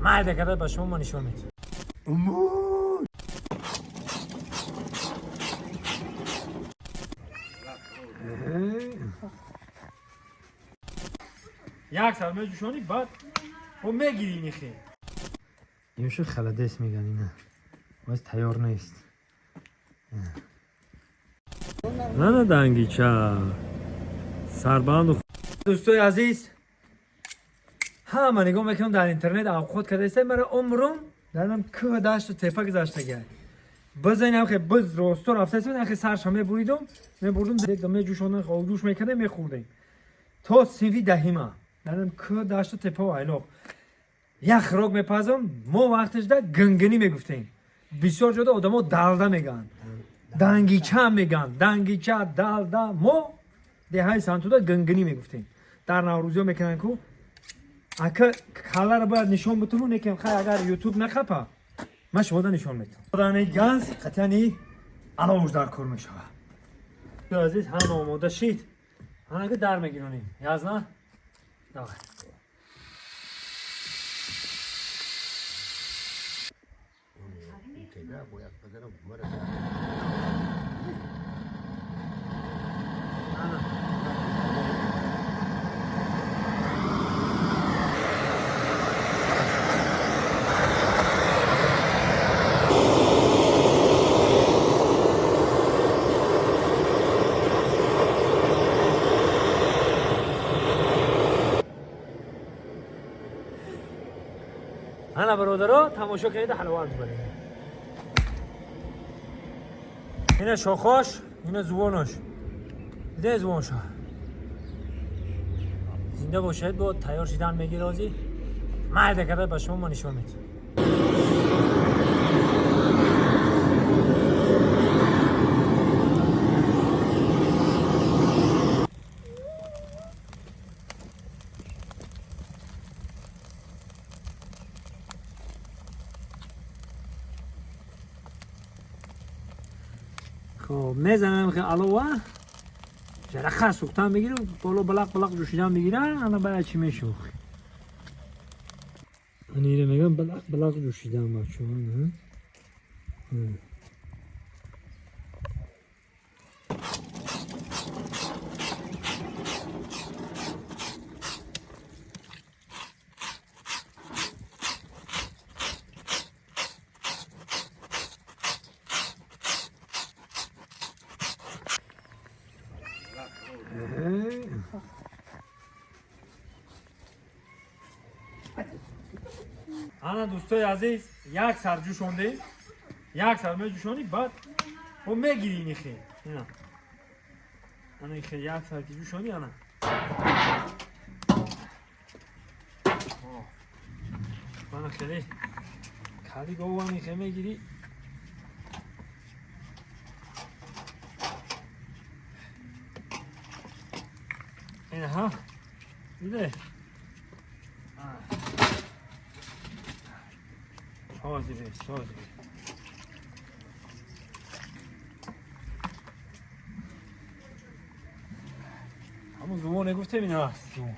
مرد کرده با شما ما نشون میدیم. یک سال میجوشانی بعد و میگیری اینی خیلی یوشو خلدس میگن اینه باز تیار نیست. نه دنگی چه سربند و دوستای عزیز همه نگاه میکنم در اینترنت اوقات کرده است برای عمرم دارم که داشت و تپه گذاشته گه بزنیم که بز راستو رفته است من سرش هم میبردم دیگه میجوشوندن خود جوش میکردم میخوردیم تا سیوی دهیمه دارم که داشت و تپه و ایلاق یک خراق میپزم ما وقتش ده گنگنی میگفتیم بسیار جدا آدم ها دلده میگن دنگیچه میگن دنگیچه دلده ما دههای سنتو ده گنگنی میگفتیم در نوروزی ها میکنن که اگه کالا رو باید نشون بتونم نکیم خیلی اگر یوتیوب نخپا من شما ده نشون میتونم دانه گنز قطعی علاوش در کار میشه عزیز هم آماده شید همه که در میگیرونیم یاز نه داره انا برادرها تماشا کنید حلوات ببرید اینه شاخاش اینه زبانش دیده زبانش زنده باشید با تیار شدن میگی رازی مرد کرده با شما ما نشون میدیم خب میزنم که علاوه جرخه سوختن میگیره بالا بلق جوشیدن میگیره انا باید چی میشوخ اینیره میگم بلق جوشیدن بچه ها انا دوستای عزیز یک سر جوشوندیم یک سر میجوشونی بعد و میگیری اینی خیلی اینا انا خیلی یک سر که جوشونی انا انا خیلی کلی گوانی خیلی میگیری اینا ها دیده شازی به همون زمان گفته بینه هست زمان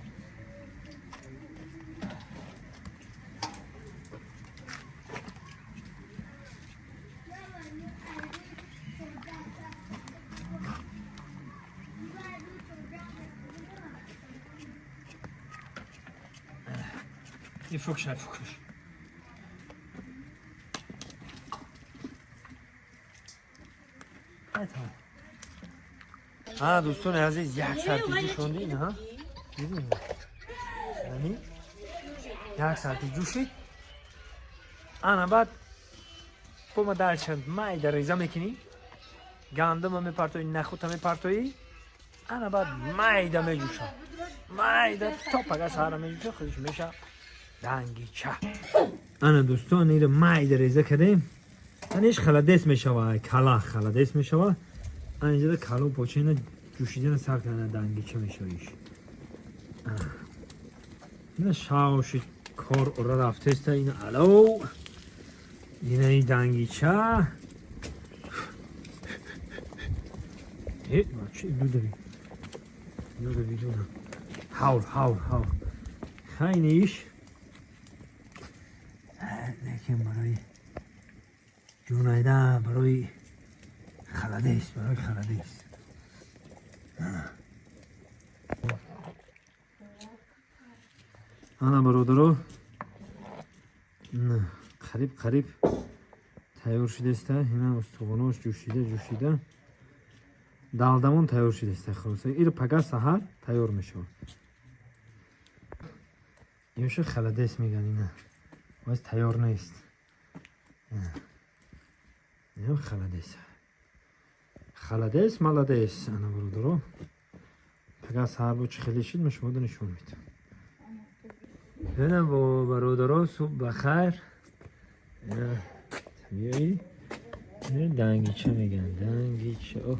این فکش ها دوستان عزیز یک ساعتی جوشوندین ها دیدین یعنی یک ساعتی جوشید انا بعد پوما دالچند مای در ریزه میکنی گندم میپرتوی نخود میپرتوی انا بعد مایده میجوشم مایده تا پگه سهر میجوشه خودش میشه دنگی چه انا دوستان اینو مایده ریزه کردیم انیش خلدس میشوه کلا خلدس میشوه اینجا کلو پاچه اینا جوشیدن سر کنه دنگی چه میشه ایش اینا شاوشی کار ارا رفته است اینا الو اینا این دنگی چه چه دو داری حول خیلی ایش لیکن برای جونایدن برای خلدیس برای خلدیس انا برادرو قریب تیار شده است. اینا استخواناش جوشیده دالدمون تیار شده است. خلاص این پگاه سحر تیار میشه. یوش خلدیس میگن اینا باز تیار نیست. نه خلدیس مالدیس انا برادرو پگاه سحر با چه خیلی شد مشما نشون میدم. اینا با برادرو صبح بخیر. طبیعی دنگیچه میگن دنگیچه. اوه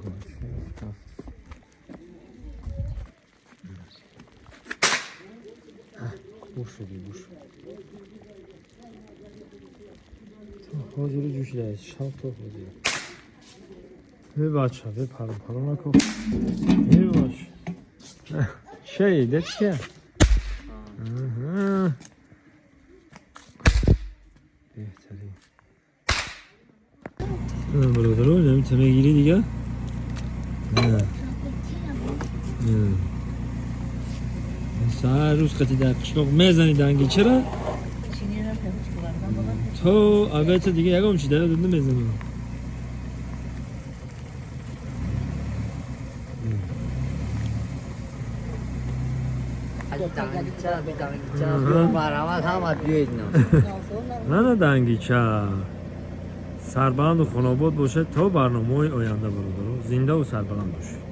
بوش حاضر جوشیده است. شب تو حاضر به بچه به پرو نکن به باش چه دیت که بهتری برادرو نمیتونه گیری دیگه. سهر روز قطعی در قشنق میزنی دنگی چرا؟ تو البته دیگه یکم چی داره دنده میزنی. نه دنگیچه سربلند و خوناباد باشه تا برنامه آینده برادرو زنده و سربلند باشه.